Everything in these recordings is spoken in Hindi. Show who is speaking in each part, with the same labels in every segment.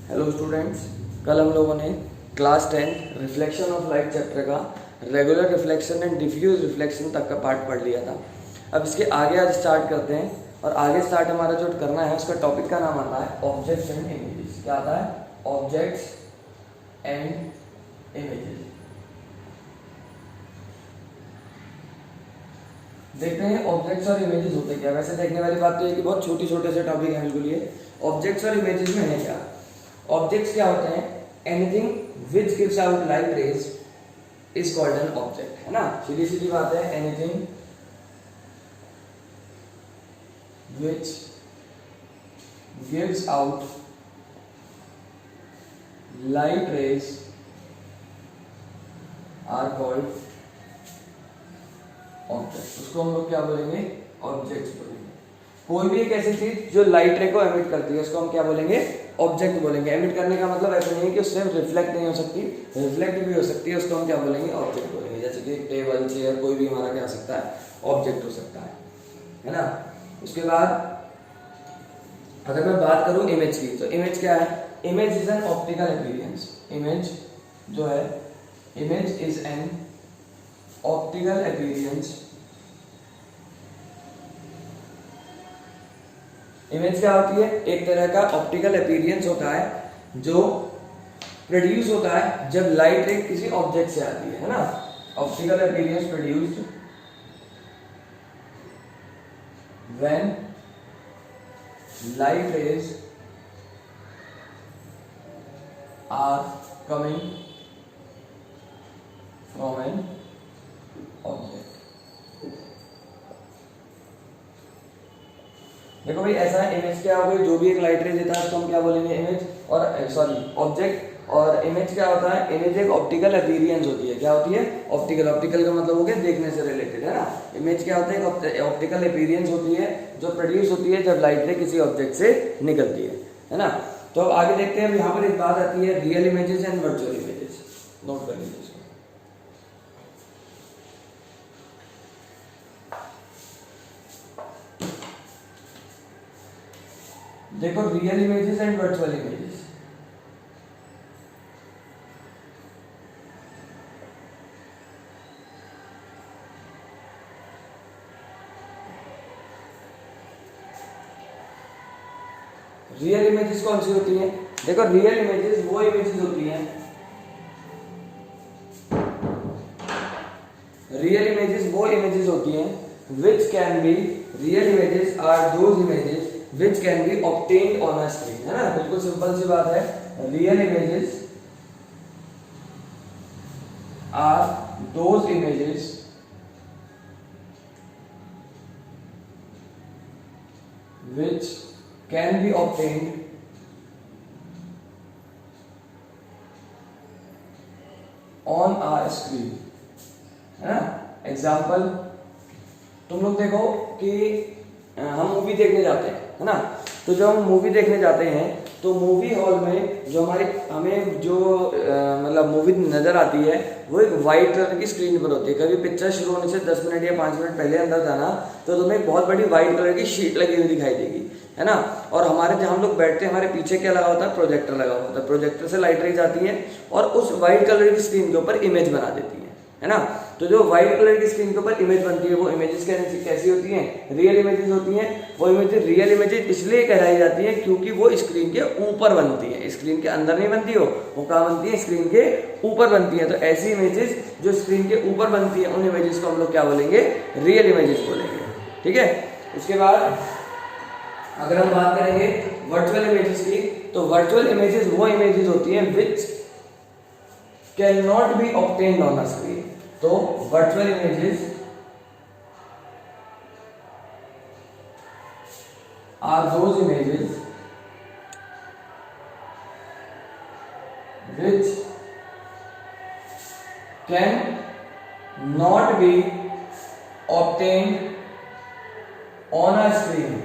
Speaker 1: हेलो स्टूडेंट्स, कल हम लोगों ने class 10 reflection of light chapter का regular reflection and diffuse reflection तक का पार्ट पढ़ लिया था। अब इसके आगे आज स्टार्ट करते हैं और आगे स्टार्ट हमारा जो करना है उसका टॉपिक का नाम आता है ऑब्जेक्ट्स एंड इमेजेस। क्या आता है? Objects and images. देखते हैं ऑब्जेक्ट्स और इमेजेस होते क्या। वैसे देखने वाली बात तो है कि बहुत छोटे से टॉपिक है बिल्कुल ये। ऑब्जेक्ट्स और इमेजेस में है क्या? ऑब्जेक्ट्स क्या होते हैं? Anything which gives out light rays is called an object, है ना। सीधी सीधी बात है, anything which gives out light rays are called object. उसको हम लोग क्या बोलेंगे? ऑब्जेक्ट्स बोलेंगे। कोई भी एक ऐसी चीज जो लाइट रे को एमिट करती है उसको हम क्या बोलेंगे? ऑब्जेक्ट बोलेंगे। एमिट करने का मतलब ऐसा नहीं है कि उससे रिफ्लेक्ट नहीं हो सकती, रिफ्लेक्ट भी हो सकती है, उसको हम क्या बोलेंगे? ऑब्जेक्ट बोलेंगे। जैसे कि टेबल, चेयर, कोई भी हमारा क्या हो सकता है? ऑब्जेक्ट हो सकता है ना। उसके बाद अगर मैं बात करूं इमेज की, तो इमेज क्या है? Image is an optical appearance. Image जो है, image is an optical appearance. Image क्या होती है? एक तरह का ऑप्टिकल अपीयरेंस होता है जो प्रोड्यूस होता है जब लाइट रे किसी ऑब्जेक्ट से आती है ना। Optical appearance produced when light rays are coming from an object. देखो भाई, ऐसा है, इमेज क्या हो गई? जो भी एक लाइट रे देता है उसको हम क्या बोलेंगे? इमेज। और सॉरी, ऑब्जेक्ट। और इमेज क्या होता है? इमेज एक ऑप्टिकल अपीयरेंस होती है। क्या होती है? ऑप्टिकल। ऑप्टिकल का मतलब हो गया देखने से रिलेटेड, है ना। इमेज क्या होता है? ऑप्टिकल अपीयरेंस होती है जो प्रोड्यूस होती है जब लाइट रे किसी ऑब्जेक्ट से निकलती है ना। तो अब आगे देखते हैं। यहाँ पर एक बात आती है, real images and virtual images. Note कर लीजिए। देखो, real images and virtual images. Real images कौन सी होती हैं? देखो, रियल इमेजेस वो इमेजेस होती हैं, रियल इमेजेस वो इमेजेस होती हैं which can be, real images are those images which can be obtained on a screen, है ना। बिल्कुल सिंपल सी बात है। Real images are those images which can be obtained on a screen, है ना। एग्जाम्पल, तुम लोग देखो कि हम मूवी देखने जाते हैं, है ना। तो जब हम मूवी देखने जाते हैं तो मूवी हॉल में जो हमें जो मतलब मूवी नजर आती है वो एक वाइट कलर की स्क्रीन पर होती है। कभी पिक्चर शुरू होने से 10 मिनट या 5 मिनट पहले अंदर जाना तो तुम्हें एक बहुत बड़ी वाइट कलर की शीट लगी हुई दिखाई देगी, है ना। और हमारे जहाँ हम लोग बैठते हैं हमारे पीछे क्या लगा होता है? प्रोजेक्टर लगा होता है। प्रोजेक्टर से लाइट रेज आती है और उस वाइट कलर की स्क्रीन के ऊपर इमेज बना देती है ना। तो जो व्हाइट कलर की स्क्रीन के ऊपर इमेज बनती है वो इमेजेस कैसी होती हैं? रियल इमेजेस होती हैं। वो इमेजेस रियल इमेजेस इसलिए कहलाई जाती है क्योंकि वो स्क्रीन के ऊपर बनती है, स्क्रीन के अंदर नहीं बनती हो। वो कहाँ बनती है? स्क्रीन के ऊपर बनती है। तो ऐसी इमेजेस जो स्क्रीन के ऊपर बनती है उन इमेजेस को हम लोग क्या बोलेंगे? रियल इमेजेस बोलेंगे, ठीक है। उसके बाद अगर हम बात करेंगे वर्चुअल इमेजेस की, तो वर्चुअल इमेजेस वो इमेजेस होती हैं which can not be obtained on a screen. तो virtual images are those images which can not be obtained on a screen।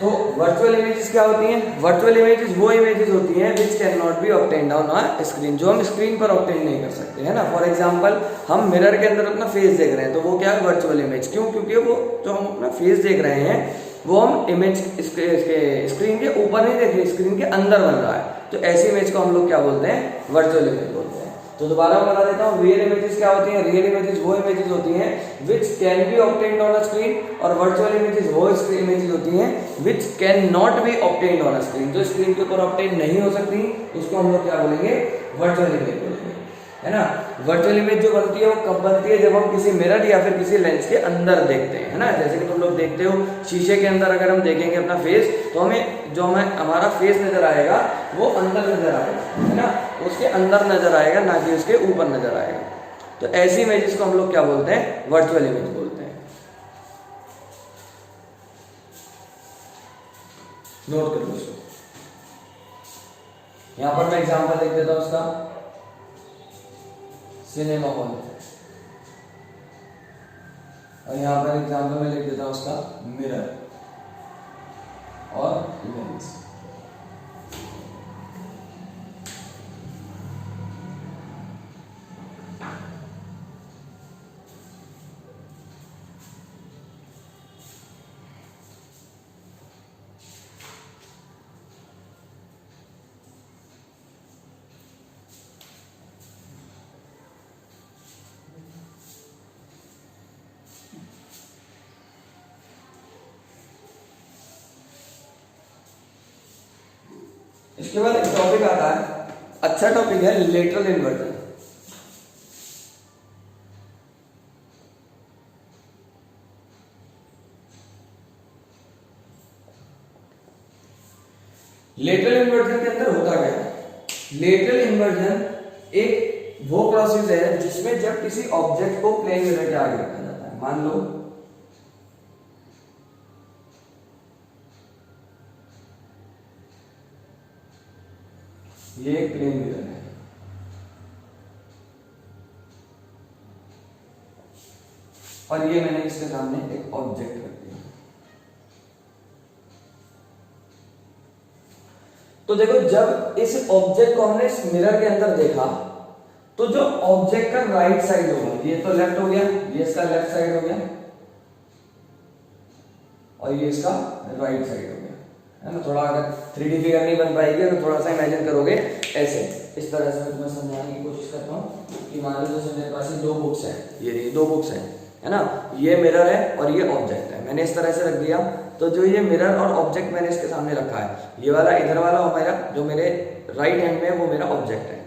Speaker 1: तो वर्चुअल इमेजेस क्या होती हैं? वर्चुअल इमेजेस वो इमेजेस होती हैं which can not be obtained on a screen, जो हम स्क्रीन पर ऑब्टेन नहीं कर सकते, है ना। फॉर एग्जांपल, हम मिरर के अंदर अपना फेस देख रहे हैं तो वो क्या है? Virtual image. क्यों? क्योंकि वो जो हम अपना फेस देख रहे हैं वो हम इमेज स्क्रीन के ऊपर नहीं देख रहे, स्क्रीन के अंदर बन रहा है, तो ऐसी इमेज को हम लोग क्या बोलते हैं, वर्चुअल इमेज बोलते हैं। तो दोबारा बता देता हूँ, रियल इमेजेस क्या होती हैं, रियल इमेजेस वो इमेजेस होती हैं which can B obtained on a screen, और वर्चुअल इमेजेस वो इमेजेस होती हैं which can not be obtained on a screen, जो स्क्रीन के ऊपर ऑब्टेन नहीं हो सकती, उसको हम लोग क्या बोलेंगे, वर्चुअल इमेज बोलेंगे, है ना। वर्चुअल इमेज जो बनती है वो कब बनती है, जब हम किसी मिरर या फिर किसी लेंस के अंदर देखते हैं, है ना। जैसे कि तुम लोग देखते हो शीशे के अंदर अगर हम देखेंगे अपना फेस, तो हमें जो हमें हमारा फेस नजर आएगा वो अंदर नजर आएगा, है ना, उसके अंदर नजर आएगा, ना कि उसके ऊपर नजर आएगा। तो ऐसी इमेजेस को हम लोग क्या बोलते हैं, वर्चुअल इमेज बोलते हैं। नोट कर लो इसको। यहां पर मैं एग्जांपल लिख देता हूं उसका, सिनेमा हॉल, और यहां पर एग्जांपल में लिख देता हूं उसका मिरर और लेंस। इसके बाद एक टॉपिक आता है, अच्छा टॉपिक है, लेटरल इन्वर्जन। लेटरल इन्वर्जन के अंदर होता क्या है, लेटरल इन्वर्जन एक वो प्रोसेस है जिसमें जब किसी ऑब्जेक्ट को प्लेन मिरर के आगे रखा जाता है, मान लो ये एक प्लेन मिरर है, और ये मैंने इसके सामने एक ऑब्जेक्ट रख दिया। तो देखो, जब इस ऑब्जेक्ट को हमने इस मिरर के अंदर देखा, तो जो ऑब्जेक्ट का राइट साइड होगा, ये तो लेफ्ट हो गया, ये इसका लेफ्ट साइड हो गया, और ये इसका राइट साइड हो गया, है ना। थोड़ा अगर 3D फिगर नहीं बन पाएगी तो थोड़ा सा इमेजिन करोगे ऐसे, इस तरह से मैं तुम्हें समझाने की कोशिश करता हूँ कि मान लो जैसे मेरे पास ये दो बुक्स हैं, ये दो बुक्स हैं, है ना, ये मिरर है और ये ऑब्जेक्ट है, मैंने इस तरह से रख दिया। तो जो ये मिरर और ऑब्जेक्ट मैंने इसके सामने रखा है, ये वाला इधर वाला मेरा जो मेरे राइट हैंड में है वो मेरा ऑब्जेक्ट है।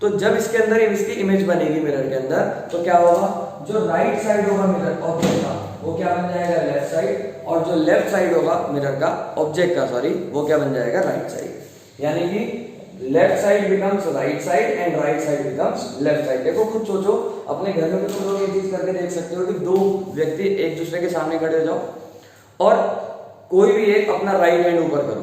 Speaker 1: तो जब इसके अंदर इसकी इमेज बनेगी मिरर के अंदर, तो क्या होगा, जो राइट साइड होगा मिरर ऑब्जेक्ट का वो क्या बन जाएगा, लेफ्ट साइड, और जो लेफ्ट साइड होगा मिरर का ऑब्जेक्ट का, सॉरी, वो क्या बन जाएगा, राइट साइड। यानी कि left side becomes right side and right side becomes left side. देखो खुद सोचो, अपने घर में भी तुम लोग ये चीज करके देख सकते हो कि दो व्यक्ति एक दूसरे के सामने खड़े हो जाओ और कोई भी एक अपना राइट हैंड ऊपर करो।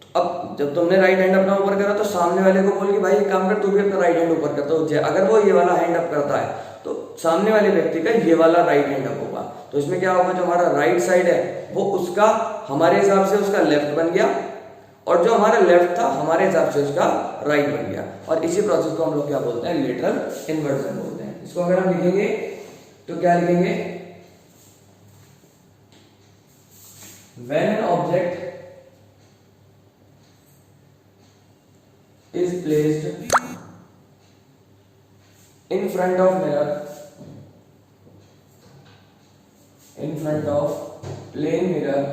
Speaker 1: तो अब जब तुमने राइट हैंड अपना ऊपर करा तो सामने वाले को बोल कि भाई एक काम कर, तू भी अपना राइट हैंड ऊपर करता हो। अगर वो ये वाला हैंड अप करता है तो सामने वाले व्यक्ति का ये वाला राइट हैंड अप होगा। तो इसमें क्या होगा, जो हमारा राइट साइड है वो उसका हमारे हिसाब से उसका लेफ्ट बन गया, और जो हमारा लेफ्ट था हमारे हिसाब से उसका राइट बन गया। और इसी प्रोसेस को हम लोग क्या बोलते हैं, लेटरल इन्वर्जन बोलते हैं। इसको अगर हम लिखेंगे तो क्या लिखेंगे, when an object is placed in front of mirror, in front of plane mirror,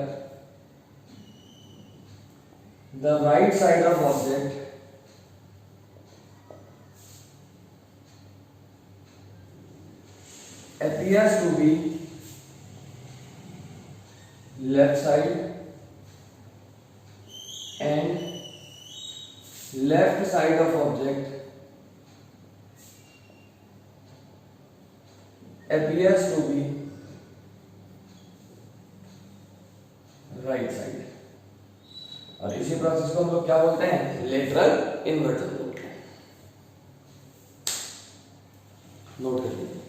Speaker 1: the right side of object appears to be left side and left side of object appears to be right side। और इसी प्रोसेस को हम लोग क्या बोलते हैं, लेटरल इन्वर्जन बोलते हैं। नोट कर लीजिए।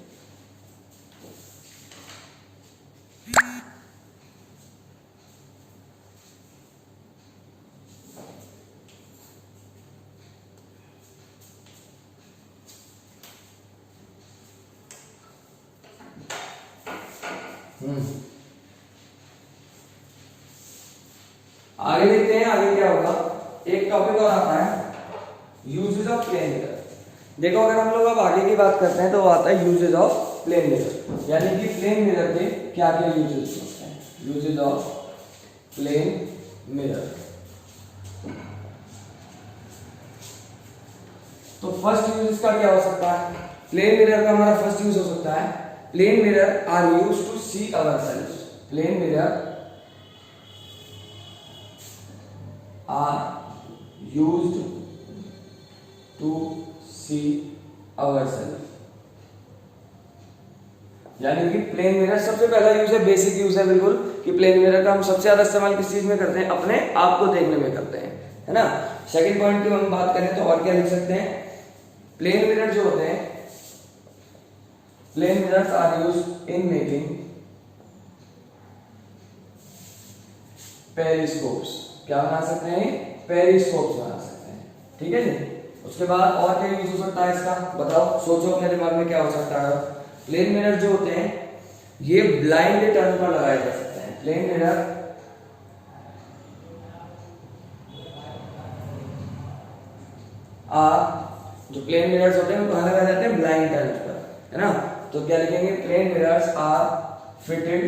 Speaker 1: आगे देखते हैं आगे क्या होगा। एक टॉपिक और आता है यूजेज ऑफ प्लेन मिरर। देखो अगर हम लोग अब आगे की बात करते हैं तो वो आता है यूजेज ऑफ प्लेन मिरर, यानी कि प्लेन मिरर के क्या क्या यूजेज होते हैं। Usages of plane mirror. तो फर्स्ट यूज इसका क्या हो सकता है, प्लेन मिरर का हमारा फर्स्ट यूज हो सकता है, plane mirror are use to see ourselves. Plane mirror are used to see ourselves, यानी कि प्लेन मिरर सबसे पहला यूज है, बेसिक यूज है बिल्कुल, कि प्लेन मिरर का हम सबसे ज्यादा इस्तेमाल किस चीज में करते हैं, अपने आप को देखने में करते हैं, है ना। सेकंड पॉइंट की हम बात करें तो और क्या लिख सकते हैं, प्लेन मिरर जो होते हैं, plane mirrors are used in making periscopes. क्या बना सकते हैं, पेरिस्कोप्स बना सकते हैं, ठीक है जी। उसके बाद और क्या यूज हो सकता है इसका, बताओ, सोचो अपने दिमाग में क्या हो सकता है। प्लेन मिरर जो होते हैं ये ब्लाइंड टर्न पर लगाए जा सकते हैं। प्लेन मिरर जो प्लेन मिरर्स होते हैं वो कहां लगाए जाते हैं, ब्लाइंड टर्न पर, है ना। तो क्या लिखेंगे, plane mirrors are fitted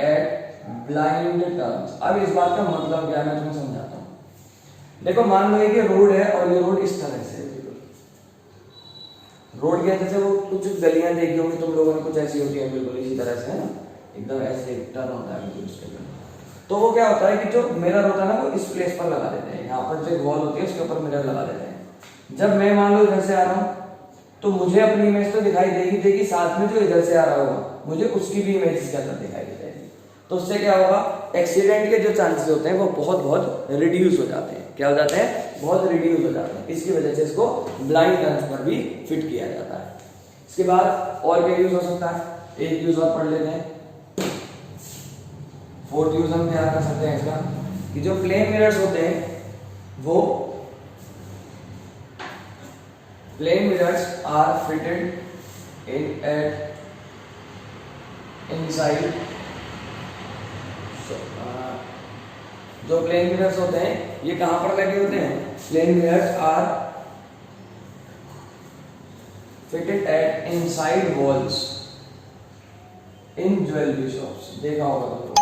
Speaker 1: at blind turns. अब इस बात का मतलब क्या है मैं तुम्हें समझाता हूं। देखो मान लो कि रोड है और ये रोड इस तरह से, रोड के जैसे वो कुछ गलियां देखी होंगी तुम लोगों ने, कुछ ऐसी होती है बिल्कुल इसी तरह से, है ना, एकदम ऐसे टर्न होता है बिल्कुल उसके ऊपर। तो वो क्या होता है कि जो मिरर होता है ना वो इस प्लेस पर लगा देते हैं, यहाँ पर जो वॉल होती है उसके ऊपर मिरर लगा देते हैं। जब मैं मान लो इधर से आ रहा हूँ तो मुझे अपनी इमेज तो दिखाई देगी, साथ में जो इधर से आ रहा होगा मुझे उसकी भी इमेज इसके अंदर दिखाई दे जाएगी। तो उससे क्या होगा, एक्सीडेंट के जो चांसेस होते हैं वो बहुत बहुत रिड्यूस हो जाते हैं। क्या हो जाते हैं, बहुत रिड्यूस हो जाते हैं। इसकी वजह से इसको ब्लाइंड टर्न्स पर भी फिट किया जाता है। इसके बाद और क्या यूज हो सकता है, एक यूज और पढ़ लेते हैं। फोर्थ यूज हम क्या कर सकते हैं इसका, कि जो प्लेन मिरर्स होते हैं वो plane mirrors are fitted in at inside. जो प्लेन मिरर्स होते हैं ये कहां पर लगे होते हैं, plane mirrors are fitted at inside walls in jewellery shops. देखा होगा तुमको,